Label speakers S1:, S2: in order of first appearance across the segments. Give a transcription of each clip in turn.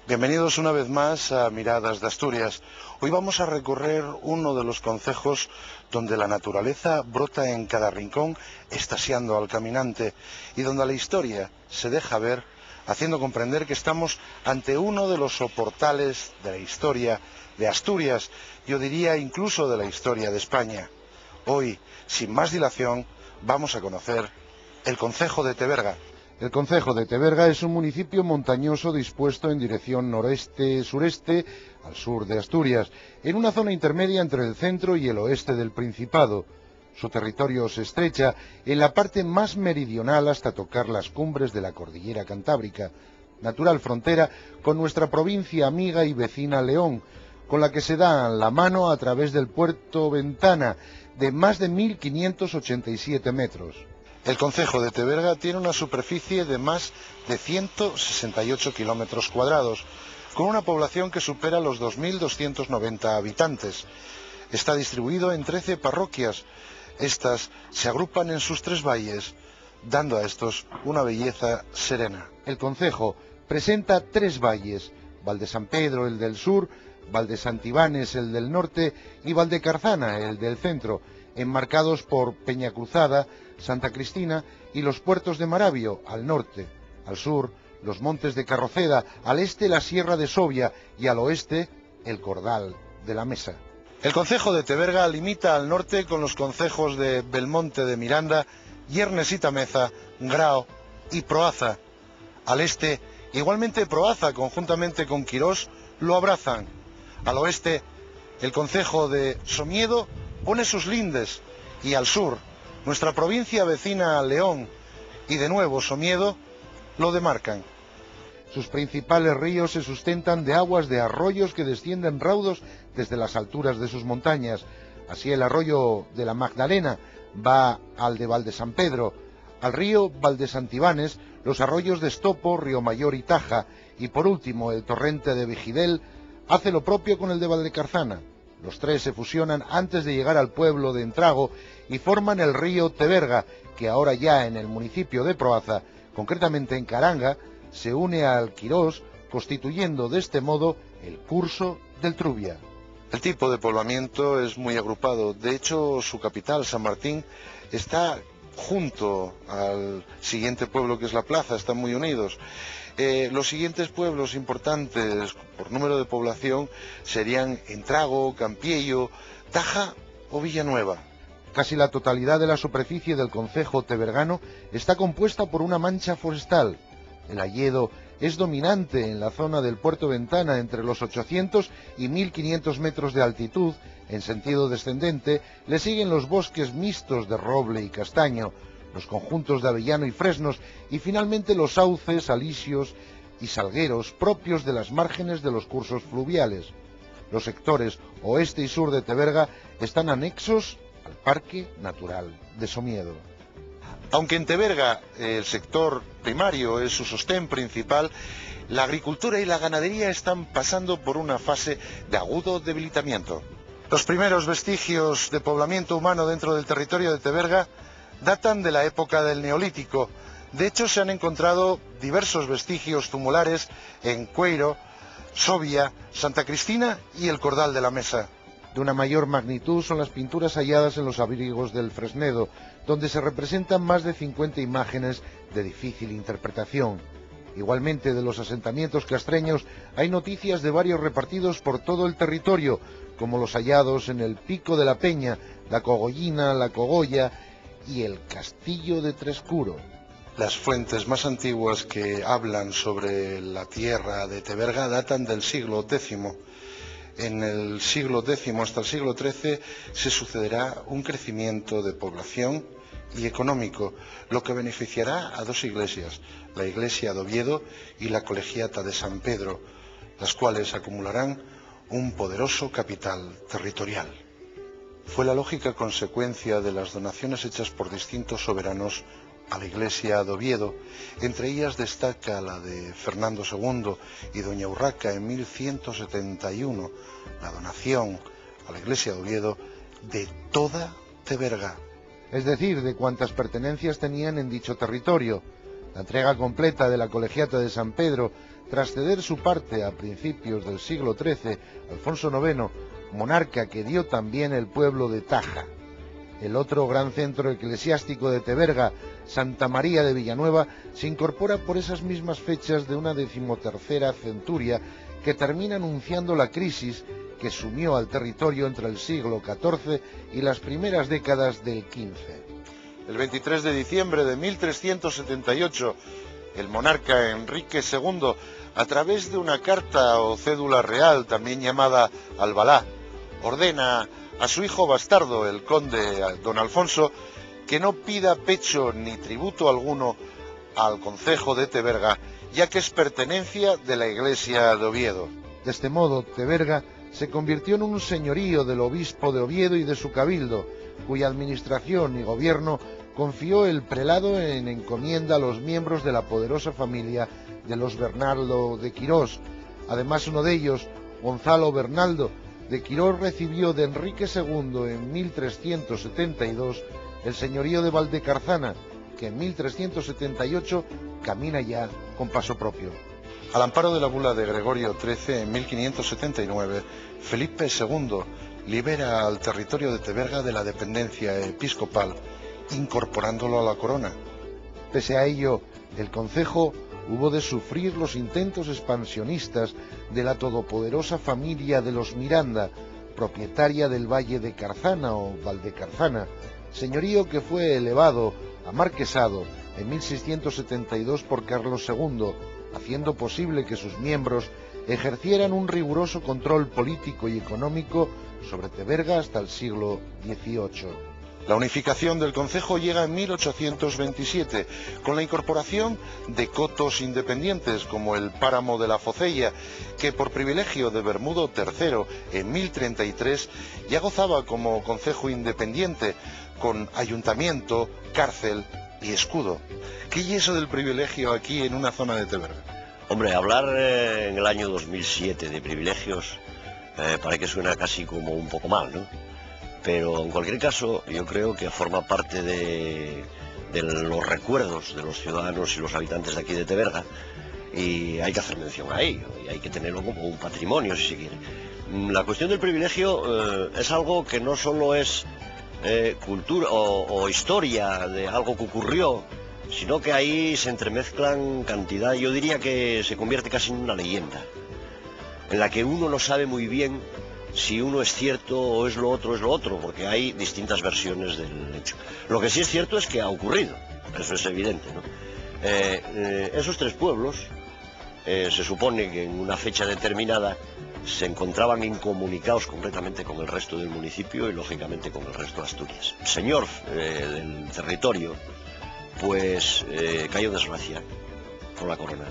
S1: Bienvenidos una vez más a Miradas de Asturias. Hoy vamos a recorrer uno de los concejos donde la naturaleza brota en cada rincón, extasiando al caminante, y donde la historia se deja ver, haciendo comprender que estamos ante uno de los soportales de la historia de Asturias, yo diría incluso de la historia de España. Hoy, sin más dilación, vamos a conocer el concejo de Teberga.
S2: El concejo de Teberga es un municipio montañoso dispuesto en dirección noreste-sureste al sur de Asturias, en una zona intermedia entre el centro y el oeste del Principado. Su territorio se estrecha en la parte más meridional hasta tocar las cumbres de la cordillera Cantábrica, natural frontera con nuestra provincia amiga y vecina León, con la que se da la mano a través del puerto Ventana, de más de 1.587 metros.
S1: El concejo de Teberga tiene una superficie de más de 168 kilómetros cuadrados, con una población que supera los 2.290 habitantes. Está distribuido en 13 parroquias. Estas se agrupan en sus 3 valles, dando a estos una belleza serena.
S2: El concejo presenta 3 valles: Valdesampedro, el del sur, Valdesantivanes, el del norte, y Valdecarzana, el del centro, enmarcados por Peñacruzada, Santa Cristina y los puertos de Maravio, al norte. Al sur, los montes de Carroceda; al este, la sierra de Sovia, y al oeste, el Cordal de la Mesa.
S1: El concejo de Teberga limita al norte con los concejos de Belmonte de Miranda, Yernes y Tameza, Grao y Proaza. Al este, igualmente Proaza, conjuntamente con Quirós, lo abrazan. Al oeste, el concejo de Somiedo pone sus lindes, y al sur, nuestra provincia vecina León y de nuevo Somiedo lo demarcan.
S2: Sus principales ríos se sustentan de aguas de arroyos que descienden raudos desde las alturas de sus montañas. Así el arroyo de la Magdalena va al de Valdesampedro, al río Valdesantivanes, los arroyos de Estopo, Río Mayor y Taja, y por último el torrente de Vigidel hace lo propio con el de Valdecarzana. Los 3 se fusionan antes de llegar al pueblo de Entrago y forman el río Teberga, que ahora ya en el municipio de Proaza, concretamente en Caranga, se une al Quirós, constituyendo de este modo el curso del Trubia.
S1: El tipo de poblamiento es muy agrupado. De hecho, su capital, San Martín, está junto al siguiente pueblo que es La Plaza, están muy unidos. Los siguientes pueblos importantes por número de población serían Entrago, Campiello, Taja o Villanueva.
S2: Casi la totalidad de la superficie del concejo tebergano está compuesta por una mancha forestal. El hayedo es dominante en la zona del Puerto Ventana entre los 800 y 1.500 metros de altitud. En sentido descendente le siguen los bosques mixtos de roble y castaño, los conjuntos de avellano y fresnos, y finalmente los sauces, alisios y salgueros propios de las márgenes de los cursos fluviales. Los sectores oeste y sur de Teberga están anexos al Parque Natural de Somiedo.
S1: Aunque en Teberga el sector primario es su sostén principal, la agricultura y la ganadería están pasando por una fase de agudo debilitamiento. Los primeros vestigios de poblamiento humano dentro del territorio de Teberga datan de la época del Neolítico. De hecho, se han encontrado diversos vestigios tumulares en Cueiro, Sovia, Santa Cristina y el Cordal de la Mesa.
S2: De una mayor magnitud son las pinturas halladas en los abrigos del Fresnedo, donde se representan más de 50 imágenes de difícil interpretación. Igualmente, de los asentamientos castreños hay noticias de varios repartidos por todo el territorio, como los hallados en el Pico de la Peña, la Cogollina, la Cogolla y el Castillo de Trescuro.
S1: Las fuentes más antiguas que hablan sobre la tierra de Teberga datan del siglo X. En el siglo X hasta el siglo XIII se sucederá un crecimiento de población y económico, lo que beneficiará a 2 iglesias, la iglesia de Oviedo y la colegiata de San Pedro, las cuales acumularán un poderoso capital territorial. Fue la lógica consecuencia de las donaciones hechas por distintos soberanos a la iglesia de Oviedo. Entre ellas destaca la de Fernando II y doña Urraca en 1171, la donación a la iglesia de Oviedo de toda Teberga.
S2: Es decir, de cuantas pertenencias tenían en dicho territorio. La entrega completa de la colegiata de San Pedro Tras ceder su parte a principios del siglo XIII, Alfonso IX, monarca que dio también el pueblo de Taja. El otro gran centro eclesiástico de Teberga, Santa María de Villanueva, se incorpora por esas mismas fechas de una 13ª centuria que termina anunciando la crisis que sumió al territorio entre el siglo XIV y las primeras décadas del XV.
S1: El 23 de diciembre de 1378, el monarca Enrique II, a través de una carta o cédula real, también llamada albalá, ordena a su hijo bastardo, el conde don Alfonso, que no pida pecho ni tributo alguno al concejo de Teberga, ya que es pertenencia de la iglesia de Oviedo.
S2: De este modo, Teberga se convirtió en un señorío del obispo de Oviedo y de su cabildo, cuya administración y gobierno confió el prelado en encomienda a los miembros de la poderosa familia de los Bernaldo de Quirós. Además, uno de ellos, Gonzalo Bernaldo de Quirós, recibió de Enrique II en 1372 el señorío de Valdecarzana, que en 1378 camina ya con paso propio.
S1: Al amparo de la bula de Gregorio XIII, en 1579, Felipe II libera al territorio de Teberga de la dependencia episcopal, incorporándolo a la corona.
S2: Pese a ello, el concejo hubo de sufrir los intentos expansionistas de la todopoderosa familia de los Miranda, propietaria del valle de Carzana o Valdecarzana, señorío que fue elevado a marquesado en 1672 por Carlos II, haciendo posible que sus miembros ejercieran un riguroso control político y económico sobre Teberga hasta el siglo XVIII.
S1: La unificación del concejo llega en 1827, con la incorporación de cotos independientes como el páramo de la Focella, que por privilegio de Bermudo III en 1033 ya gozaba como concejo independiente, con ayuntamiento, cárcel y escudo. ¿Qué es eso del privilegio aquí en una zona de Teberga?
S3: Hombre, hablar en el año 2007 de privilegios parece que suena casi como un poco mal, ¿no? Pero en cualquier caso yo creo que forma parte de los recuerdos de los ciudadanos y los habitantes de aquí de Teberga, y hay que hacer mención a ello, y hay que tenerlo como un patrimonio si se quiere. La cuestión del privilegio es algo que no solo es cultura o historia de algo que ocurrió, sino que ahí se entremezclan cantidad, yo diría que se convierte casi en una leyenda, en la que uno no sabe muy bien si uno es cierto o es lo otro, porque hay distintas versiones del hecho. Lo que sí es cierto es que ha ocurrido, eso es evidente, ¿no? Esos tres pueblos, se supone que en una fecha determinada se encontraban incomunicados completamente con el resto del municipio y lógicamente con el resto de Asturias. El señor del territorio, pues cayó en desgracia con la corona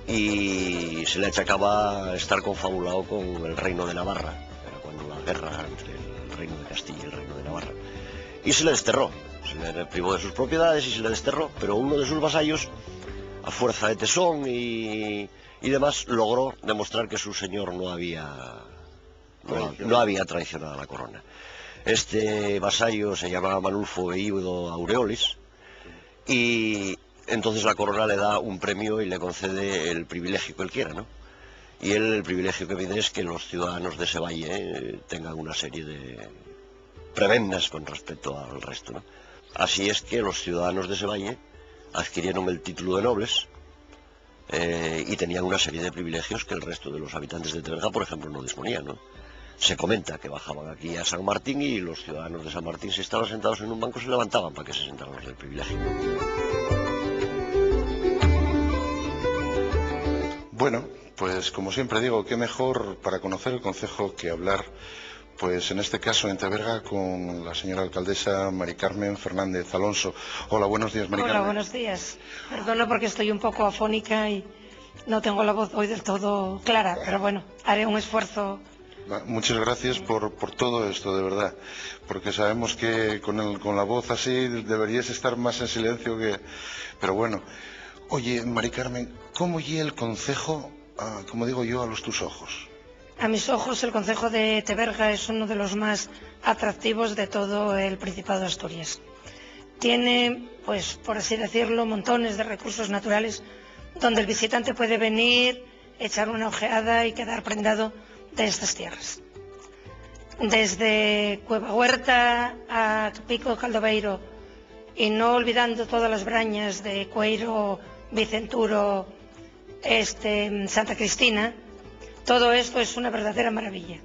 S3: y se le achacaba estar confabulado con el reino de Navarra, era cuando la guerra entre el reino de Castilla y el reino de Navarra, y se le desterró, se le privó de sus propiedades y se le desterró, pero uno de sus vasallos, a fuerza de tesón y demás, logró demostrar que su señor no había traicionado a la corona. Este vasallo se llamaba Manulfo Eíodo Aureolis, y entonces la corona le da un premio y le concede el privilegio que él quiera, ¿no? Y él, el privilegio que pide es que los ciudadanos de ese valle tengan una serie de prebendas con respecto al resto, ¿no? Así es que los ciudadanos de ese valle adquirieron el título de nobles y tenían una serie de privilegios que el resto de los habitantes de Teberga, por ejemplo, no disponían, ¿no? Se comenta que bajaban aquí a San Martín y los ciudadanos de San Martín, si estaban sentados en un banco, se levantaban para que se sentaran los del privilegio.
S1: Bueno, pues como siempre digo, qué mejor para conocer el concejo que hablar, pues en este caso en Teberga, con la señora alcaldesa Mari Carmen Fernández Alonso. Hola, buenos días, Mari Carmen.
S4: Hola, buenos días. Perdona porque estoy un poco afónica y no tengo la voz hoy del todo clara, pero bueno, haré un esfuerzo.
S1: Muchas gracias por todo esto, de verdad, porque sabemos que con la voz así deberías estar más en silencio que... Pero bueno, oye, Mari Carmen, ¿cómo llega el concejo, como digo yo, a tus ojos?
S4: A mis ojos, el concejo de Teberga es uno de los más atractivos de todo el Principado de Asturias. Tiene, pues, por así decirlo, montones de recursos naturales donde el visitante puede venir, echar una ojeada y quedar prendado de estas tierras. Desde Cueva Huerta a Pico Caldoveiro, y no olvidando todas las brañas de Cueiro, Vicenturo, Santa Cristina, todo esto es una verdadera maravilla.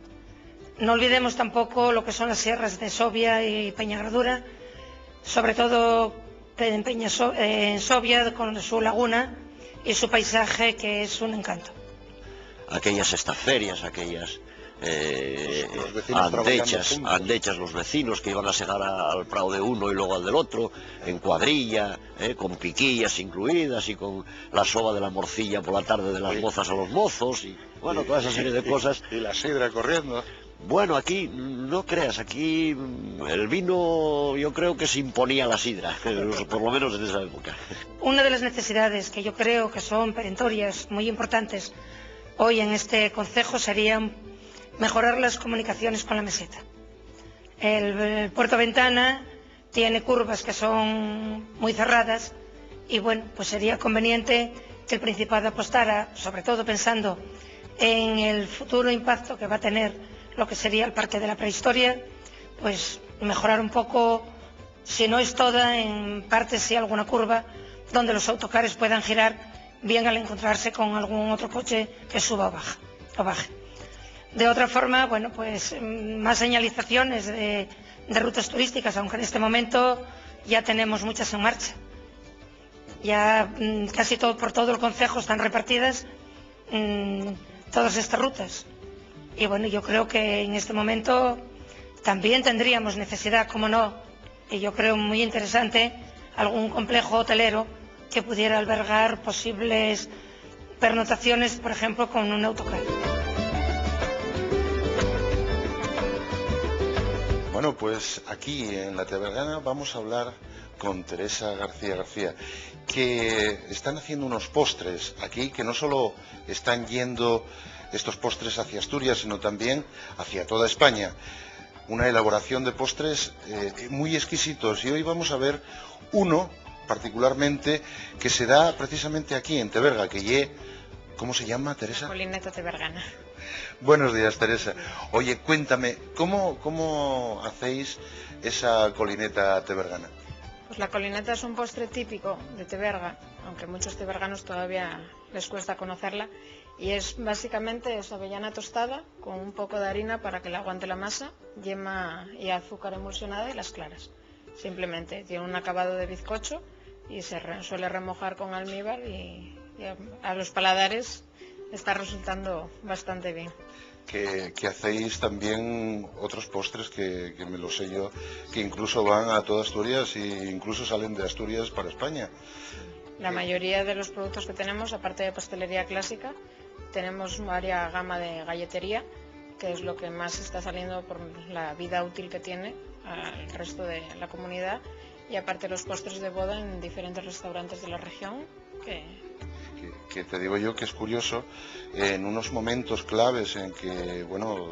S4: No olvidemos tampoco lo que son las sierras de Sovia y Peñagradura, sobre todo en Sovia con su laguna y su paisaje, que es un encanto.
S3: Aquellas estaferias, aquellas
S1: vecinos
S3: andechas, los vecinos que iban a segar al prado de uno y luego al del otro, en cuadrilla, con piquillas incluidas y con la soba de la morcilla por la tarde de las mozas a los mozos, y bueno, toda esa serie de cosas.
S1: Y la sidra corriendo.
S3: Bueno, aquí, no creas, aquí el vino yo creo que se imponía la sidra, por lo menos en esa época.
S4: Una de las necesidades que yo creo que son perentorias, muy importantes, hoy en este concejo sería mejorar las comunicaciones con la meseta. El Puerto Ventana tiene curvas que son muy cerradas y bueno, pues sería conveniente que el Principado apostara, sobre todo pensando en el futuro impacto que va a tener lo que sería el Parque de la Prehistoria, pues mejorar un poco, si no es toda, en parte sí alguna curva, donde los autocares puedan girar bien al encontrarse con algún otro coche que suba o baje. De otra forma, bueno, pues más señalizaciones de rutas turísticas, aunque en este momento ya tenemos muchas en marcha. Ya casi por todo el concejo están repartidas todas estas rutas. Y bueno, yo creo que en este momento también tendríamos necesidad, como no, y yo creo muy interesante, algún complejo hotelero que pudiera albergar posibles pernotaciones, por ejemplo, con un autocar.
S1: Bueno, pues aquí en la Tebergana vamos a hablar con Teresa García, que están haciendo unos postres aquí, que no solo están yendo estos postres hacia Asturias, sino también hacia toda España. Una elaboración de postres muy exquisitos, y hoy vamos a ver uno particularmente que se da precisamente aquí en Teberga, ¿cómo se llama, Teresa?
S5: Colineta Tebergana.
S1: Buenos días, Teresa. Oye, cuéntame, ¿cómo hacéis esa colineta tebergana?
S5: Pues la colineta es un postre típico de Teberga, aunque muchos teberganos todavía les cuesta conocerla, y es básicamente avellana tostada con un poco de harina para que le aguante la masa, yema y azúcar emulsionada y las claras. Simplemente tiene un acabado de bizcocho y se suele remojar con almíbar y a los paladares está resultando bastante bien.
S1: Que hacéis también otros postres que me lo sé yo, que incluso van a toda Asturias e incluso salen de Asturias para España.
S5: La mayoría de los productos que tenemos, aparte de pastelería clásica, tenemos varias gama de galletería, que es lo que más está saliendo por la vida útil que tiene al resto de la comunidad, y aparte los postres de boda en diferentes restaurantes de la región,
S1: que te digo yo que es curioso, en unos momentos claves en que, bueno,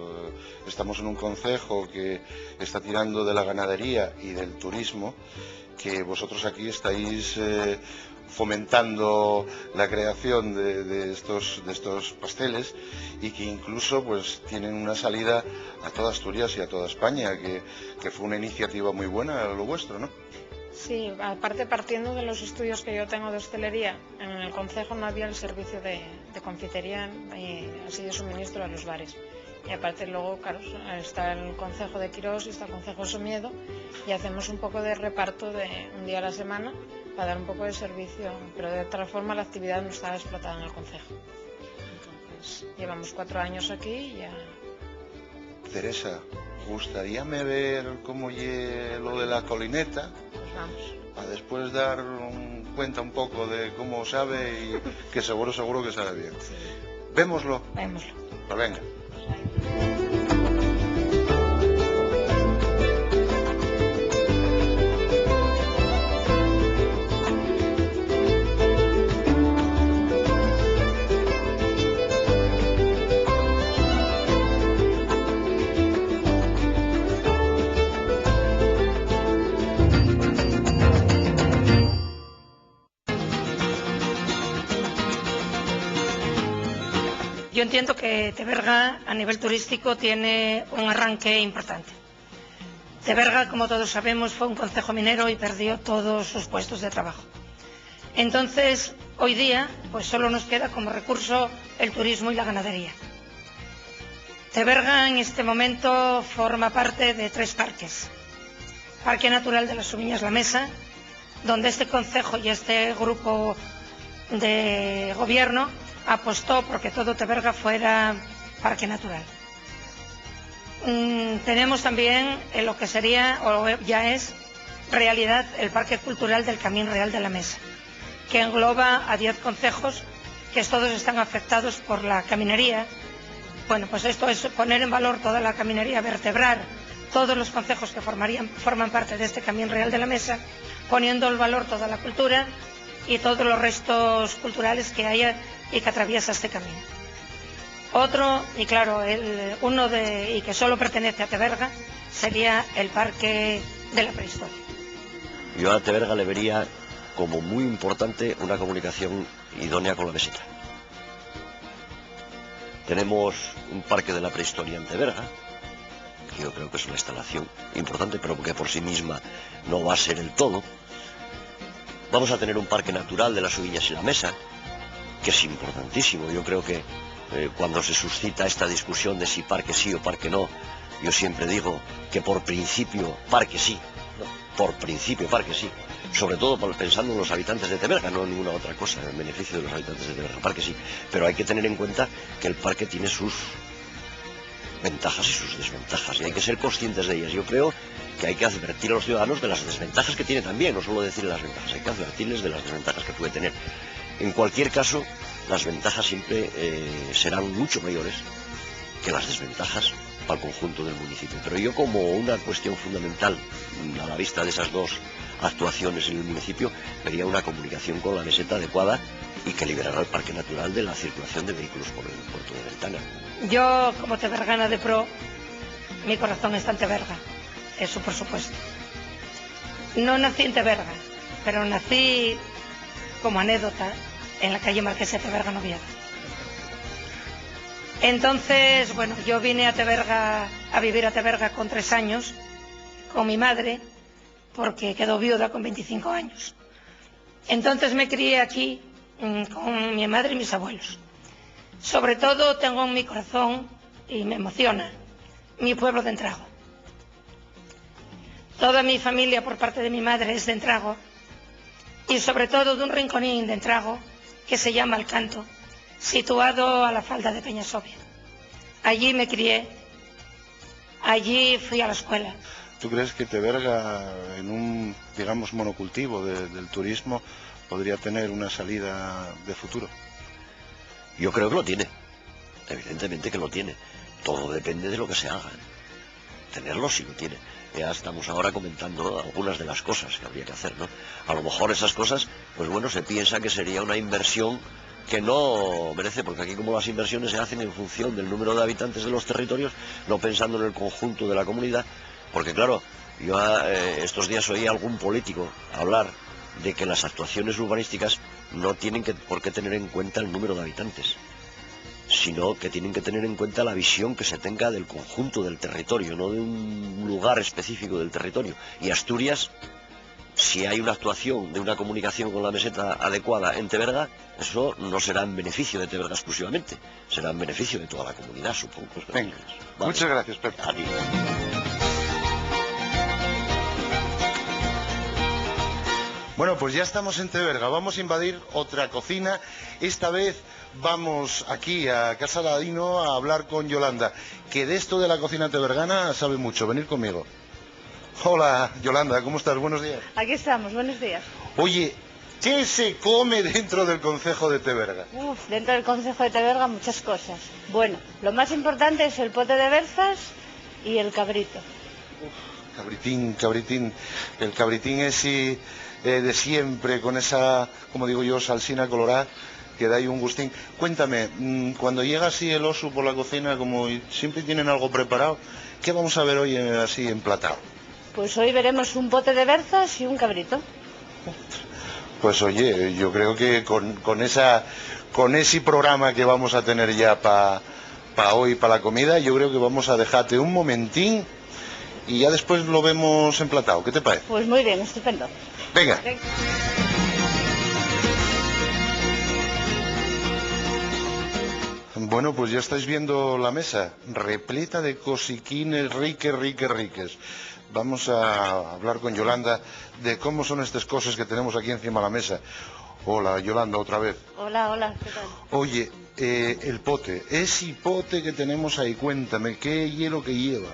S1: estamos en un concejo que está tirando de la ganadería y del turismo, que vosotros aquí estáis fomentando la creación de estos pasteles, y que incluso pues tienen una salida a toda Asturias y a toda España, que fue una iniciativa muy buena lo vuestro, ¿no?
S5: Sí, aparte, partiendo de los estudios que yo tengo de hostelería, en el concejo no había el servicio de confitería y así de suministro a los bares. Y aparte luego, claro, está el concejo de Quirós y está el concejo de Somiedo, y hacemos un poco de reparto de un día a la semana para dar un poco de servicio, pero de otra forma la actividad no estaba explotada en el concejo. Entonces, llevamos 4 años aquí y ya.
S1: Teresa, gustaríame ver cómo lle lo de la colineta.
S5: Pues vamos.
S1: A después dar cuenta un poco de cómo sabe, y que seguro que sabe bien.
S5: Sí.
S1: Vémoslo.
S5: Vémoslo.
S1: Pues venga.
S4: yo entiendo que Teberga a nivel turístico tiene un arranque importante. Teberga, como todos sabemos, fue un concejo minero y perdió todos sus puestos de trabajo. Entonces, hoy día, pues solo nos queda como recurso el turismo y la ganadería. Teberga en este momento forma parte de 3 parques. Parque Natural de las Subiñas La Mesa, donde este concejo y este grupo de gobierno apostó porque todo Teberga fuera parque natural. Tenemos también lo que sería, o ya es realidad, el Parque Cultural del Camín Real de la Mesa, que engloba a 10 concejos que todos están afectados por la caminería. Bueno, pues esto es poner en valor toda la caminería, vertebrar todos los concejos que forman parte de este Camín Real de la Mesa, poniendo en valor toda la cultura y todos los restos culturales que haya y que atraviesa este camino. Otro, y claro, y que solo pertenece a Teberga, sería el Parque de la Prehistoria.
S3: Yo a Teberga le vería como muy importante una comunicación idónea con la meseta. Tenemos un Parque de la Prehistoria en Teberga, que yo creo que es una instalación importante, pero que por sí misma no va a ser el todo. Vamos a tener un Parque Natural de las Subiñas y la Mesa, que es importantísimo. Yo creo que cuando se suscita esta discusión de si parque sí o parque no, yo siempre digo que por principio parque sí, ¿no? Por principio parque sí, sobre todo pensando en los habitantes de Teberga, no en ninguna otra cosa, en beneficio de los habitantes de Teberga, parque sí, pero hay que tener en cuenta que el parque tiene sus ventajas y sus desventajas, y hay que ser conscientes de ellas. Yo creo que hay que advertir a los ciudadanos de las desventajas que tiene también, no solo decirles las ventajas, hay que advertirles de las desventajas que puede tener. En cualquier caso, las ventajas siempre serán mucho mayores que las desventajas para el conjunto del municipio. Pero yo, como una cuestión fundamental a la vista de esas dos actuaciones en el municipio, vería una comunicación con la meseta adecuada y que liberará el Parque Natural de la circulación de vehículos por el puerto de Ventana.
S4: Yo, como tebergana de pro, mi corazón está en Teberga, eso por supuesto. No nací en Teberga, pero nací como anécdota en la calle Marquesa de Teberga, Noviada. Entonces, bueno, yo vine a vivir a Teberga con 3 años, con mi madre, porque quedó viuda con 25 años. Entonces me crié aquí con mi madre y mis abuelos. Sobre todo tengo en mi corazón, y me emociona, mi pueblo de Entrago. Toda mi familia por parte de mi madre es de Entrago, y sobre todo de un rinconín de Entrago que se llama El Canto, situado a la falda de Peñasovia. Allí me crié, allí fui a la escuela.
S1: ¿Tú crees que Teberga, en un, digamos, monocultivo del turismo, podría tener una salida de futuro?
S3: Yo creo que lo tiene, evidentemente que lo tiene. Todo depende de lo que se haga. Tenerlo sí lo tiene. Ya estamos ahora comentando algunas de las cosas que habría que hacer, ¿no? A lo mejor esas cosas, pues bueno, se piensa que sería una inversión que no merece, porque aquí como las inversiones se hacen en función del número de habitantes de los territorios, no pensando en el conjunto de la comunidad, porque claro, yo estos días oí a algún político hablar de que las actuaciones urbanísticas no tienen por qué tener en cuenta el número de habitantes, sino que tienen que tener en cuenta la visión que se tenga del conjunto del territorio, no de un lugar específico del territorio. Y Asturias, si hay una actuación de una comunicación con la meseta adecuada en Teberga, eso no será en beneficio de Teberga exclusivamente, será en beneficio de toda la comunidad, supongo.
S1: Venga,
S3: vale.
S1: Muchas gracias, Pepe.
S3: A ti.
S1: Bueno, pues ya estamos en Teberga, vamos a invadir otra cocina. Esta vez vamos aquí a Casa Ladino a hablar con Yolanda, que de esto de la cocina tebergana sabe mucho. Venid conmigo. Hola, Yolanda, ¿cómo estás? Buenos días.
S6: Aquí estamos, buenos días.
S1: Oye, ¿qué se come dentro del concejo de Teberga?
S6: Dentro del concejo de Teberga muchas cosas. Bueno, lo más importante es el pote de berzas y el cabrito.
S1: Cabritín. El cabritín es de siempre, con esa, como digo yo, salsina colorada, que da ahí un gustín. Cuéntame, cuando llega así el oso por la cocina, como siempre tienen algo preparado, ¿qué vamos a ver hoy así emplatado?
S6: Pues hoy veremos un pote de berzas y un cabrito.
S1: Pues oye, yo creo que con ese programa que vamos a tener ya para hoy, para la comida, yo creo que vamos a dejarte un momentín y ya después lo vemos emplatado. ¿Qué te parece?
S6: Pues muy bien, estupendo.
S1: Venga. Bueno, pues ya estáis viendo la mesa, repleta de cosiquines riques. Vamos a hablar con Yolanda de cómo son estas cosas que tenemos aquí encima de la mesa. Hola, Yolanda, otra vez.
S6: Hola, ¿qué tal?
S1: Oye, el pote, ese pote que tenemos ahí, cuéntame, ¿qué hielo que lleva?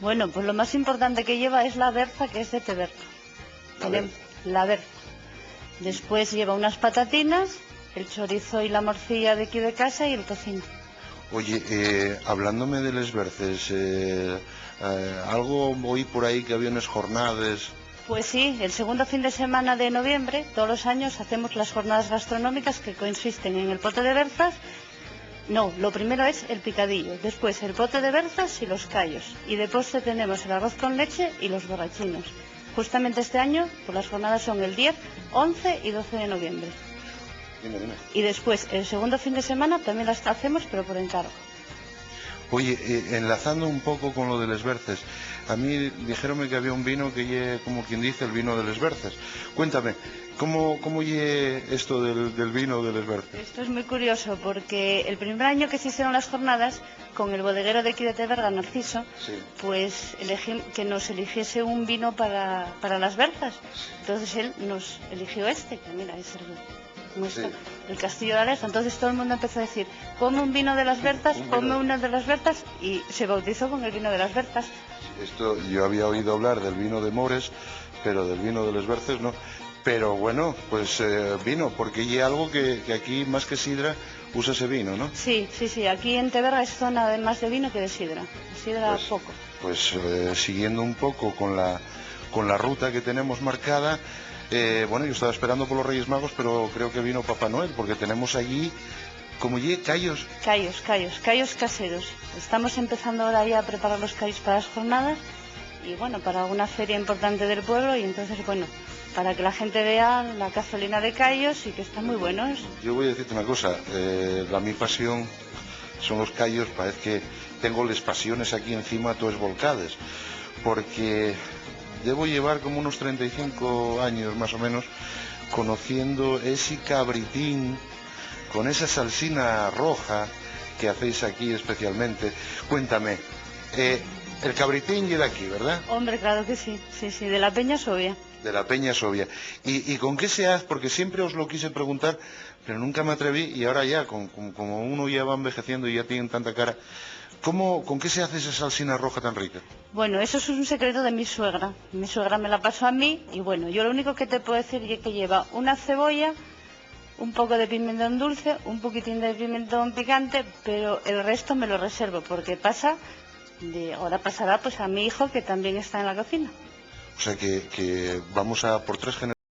S6: Bueno, pues lo más importante que lleva es la berza, que es de Teberga. La berza. Después lleva unas patatinas, el chorizo y la morcilla de aquí de casa y el tocino.
S1: Oye, hablándome de les berces, algo oí por ahí que había unas jornadas.
S6: Pues sí, el segundo fin de semana de noviembre, todos los años hacemos las jornadas gastronómicas que consisten en el pote de berzas. No, lo primero es el picadillo, después el pote de berzas y los callos. Y de postre tenemos el arroz con leche y los borrachinos. Justamente este año, pues las jornadas son el 10, 11 y 12 de noviembre.
S1: Dime.
S6: Y después, el segundo fin de semana también las hacemos, pero por encargo.
S1: Oye, enlazando un poco con lo de les berces, a mí dijeronme que había un vino que lle, como quien dice, el vino de les berces. Cuéntame, ¿cómo lle esto del vino de les berces?
S6: Esto es muy curioso porque el primer año que se hicieron las jornadas, con el bodeguero de aquí de Teberga, Narciso,
S1: sí,
S6: pues que nos eligiese un vino para las berzas. Entonces él nos eligió este, que mira, es el Castillo de Aleja. Entonces todo el mundo empezó a decir, ponme un vino de las berzas, ponme uno de las berzas, y se bautizó con el vino de las berzas.
S1: Esto, yo había oído hablar del vino de Mores, pero del vino de les berces no. Pero bueno, pues vino, porque hay algo que aquí más que sidra usa ese vino, ¿no? Sí,
S6: aquí en Teberga es zona más de vino que de sidra. De sidra
S1: pues,
S6: poco.
S1: Pues siguiendo un poco con la ruta que tenemos marcada, bueno, yo estaba esperando por los Reyes Magos, pero creo que vino Papá Noel, porque tenemos allí, como callos.
S6: Callos caseros. Estamos empezando ahora ya a preparar los callos para las jornadas y bueno, para alguna feria importante del pueblo, y entonces bueno, para que la gente vea la cazuelina de callos y que están muy buenos.
S1: Yo voy a decirte una cosa, mi pasión son los callos, parece que tengo las pasiones aquí encima todas volcadas, porque debo llevar como unos 35 años más o menos conociendo ese cabritín con esa salsina roja que hacéis aquí especialmente. Cuéntame, el cabritín llega aquí, ¿verdad?
S6: Hombre, claro que sí, de la Peña Sovia.
S1: De la Peña Sovia. ¿Y con qué se hace? Porque siempre os lo quise preguntar, pero nunca me atreví, y ahora ya, como uno ya va envejeciendo y ya tiene tanta cara, ¿con qué se hace esa salsina roja tan rica?
S6: Bueno, eso es un secreto de mi suegra. Mi suegra me la pasó a mí, y bueno, yo lo único que te puedo decir es que lleva una cebolla, un poco de pimentón dulce, un poquitín de pimentón picante, pero el resto me lo reservo, porque ahora pasará pues a mi hijo, que también está en la cocina.
S1: O sea que vamos a por 3 generaciones.